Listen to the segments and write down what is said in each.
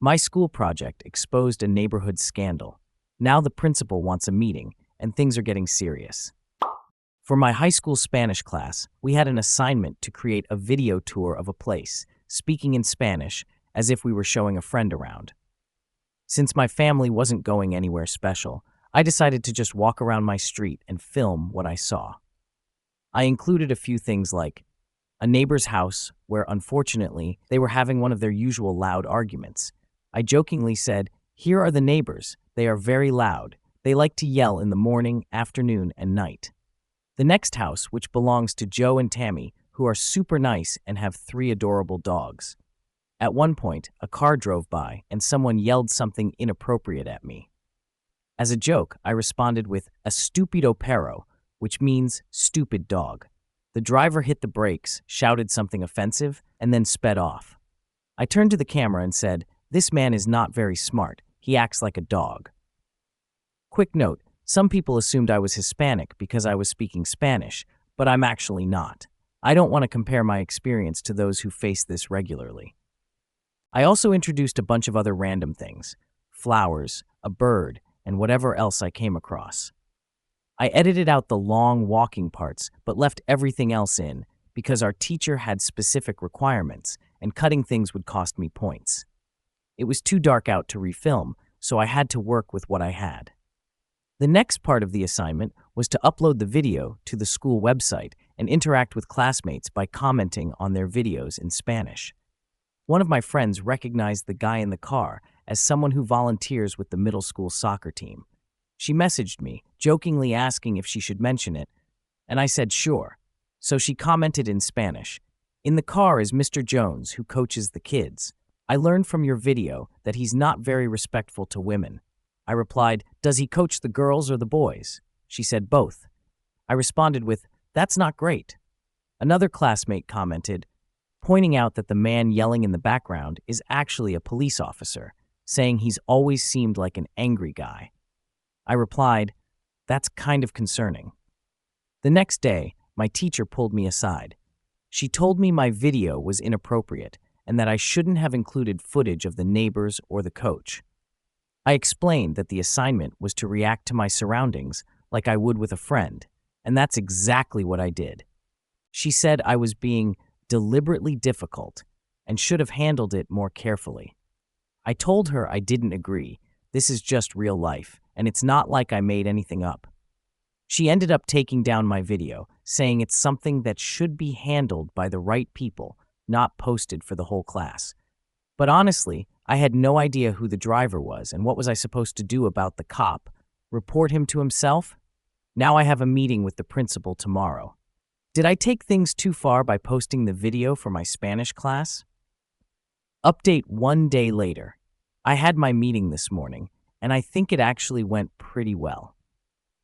My school project exposed a neighborhood scandal. Now the principal wants a meeting, and things are getting serious. For my high school Spanish class, we had an assignment to create a video tour of a place, speaking in Spanish as if we were showing a friend around. Since my family wasn't going anywhere special, I decided to just walk around my street and film what I saw. I included a few things like a neighbor's house where, unfortunately, they were having one of their usual loud arguments. I jokingly said, "Here are the neighbors. They are very loud. They like to yell in the morning, afternoon, and night." The next house, which belongs to Joe and Tammy, who are super nice and have 3 adorable dogs. At one point, a car drove by and someone yelled something inappropriate at me. As a joke, I responded with a stupido perro, which means stupid dog. The driver hit the brakes, shouted something offensive, and then sped off. I turned to the camera and said, "This man is not very smart. He acts like a dog." Quick note, some people assumed I was Hispanic because I was speaking Spanish, but I'm actually not. I don't want to compare my experience to those who face this regularly. I also introduced a bunch of other random things, flowers, a bird, and whatever else I came across. I edited out the long walking parts but left everything else in because our teacher had specific requirements and cutting things would cost me points. It was too dark out to refilm, so I had to work with what I had. The next part of the assignment was to upload the video to the school website and interact with classmates by commenting on their videos in Spanish. One of my friends recognized the guy in the car as someone who volunteers with the middle school soccer team. She messaged me, jokingly asking if she should mention it, and I said sure. So she commented in Spanish, "In the car is Mr. Jones, who coaches the kids. I learned from your video that he's not very respectful to women." I replied, "Does he coach the girls or the boys?" She said both. I responded with, "That's not great." Another classmate commented, pointing out that the man yelling in the background is actually a police officer, saying he's always seemed like an angry guy. I replied, "That's kind of concerning." The next day, my teacher pulled me aside. She told me my video was inappropriate and that I shouldn't have included footage of the neighbors or the coach. I explained that the assignment was to react to my surroundings like I would with a friend, and that's exactly what I did. She said I was being deliberately difficult and should have handled it more carefully. I told her I didn't agree. This is just real life, and it's not like I made anything up. She ended up taking down my video, saying it's something that should be handled by the right people, not posted for the whole class. But honestly, I had no idea who the driver was, and what was I supposed to do about the cop? Report him to himself? Now I have a meeting with the principal tomorrow. Did I take things too far by posting the video for my Spanish class? Update 1 day later. I had my meeting this morning, and I think it actually went pretty well.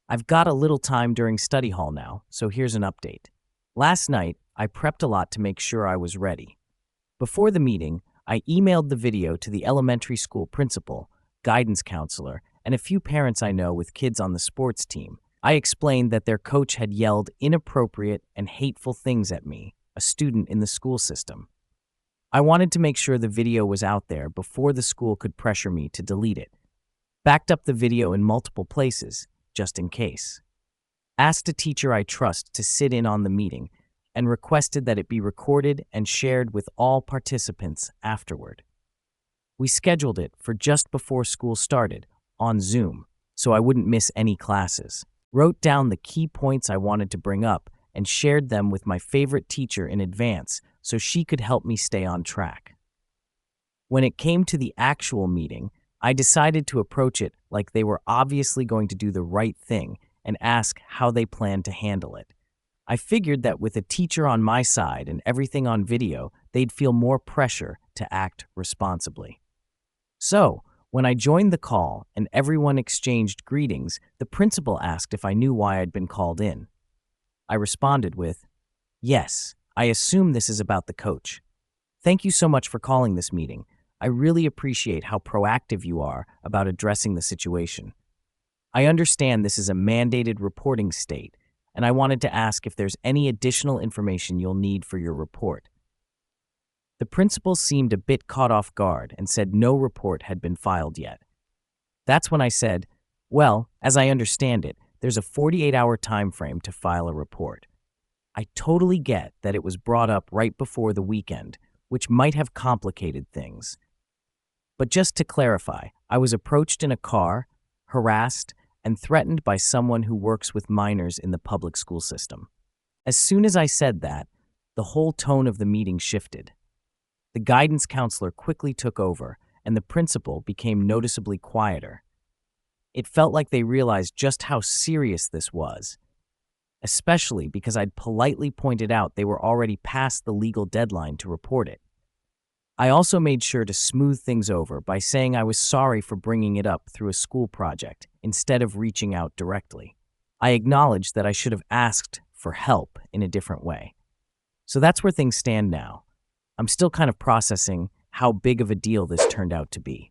I've got a little time during study hall now, so here's an update. Last night, I prepped a lot to make sure I was ready. Before the meeting, I emailed the video to the elementary school principal, guidance counselor, and a few parents I know with kids on the sports team. I explained that their coach had yelled inappropriate and hateful things at me, a student in the school system. I wanted to make sure the video was out there before the school could pressure me to delete it. Backed up the video in multiple places, just in case. Asked a teacher I trust to sit in on the meeting and requested that it be recorded and shared with all participants afterward. We scheduled it for just before school started, on Zoom, so I wouldn't miss any classes. Wrote down the key points I wanted to bring up and shared them with my favorite teacher in advance so she could help me stay on track. When it came to the actual meeting, I decided to approach it like they were obviously going to do the right thing and ask how they planned to handle it. I figured that with a teacher on my side and everything on video, they'd feel more pressure to act responsibly. So, when I joined the call and everyone exchanged greetings, the principal asked if I knew why I'd been called in. I responded with, "Yes, I assume this is about the coach. Thank you so much for calling this meeting. I really appreciate how proactive you are about addressing the situation. I understand this is a mandated reporting state, and I wanted to ask if there's any additional information you'll need for your report." The principal seemed a bit caught off guard and said no report had been filed yet. That's when I said, well, as I understand it, there's a 48-hour time frame to file a report. I totally get that it was brought up right before the weekend, which might have complicated things. But just to clarify, I was approached in a car, harassed, and threatened by someone who works with minors in the public school system. As soon as I said that, the whole tone of the meeting shifted. The guidance counselor quickly took over, and the principal became noticeably quieter. It felt like they realized just how serious this was, especially because I'd politely pointed out they were already past the legal deadline to report it. I also made sure to smooth things over by saying I was sorry for bringing it up through a school project instead of reaching out directly. I acknowledged that I should have asked for help in a different way. So that's where things stand now. I'm still kind of processing how big of a deal this turned out to be.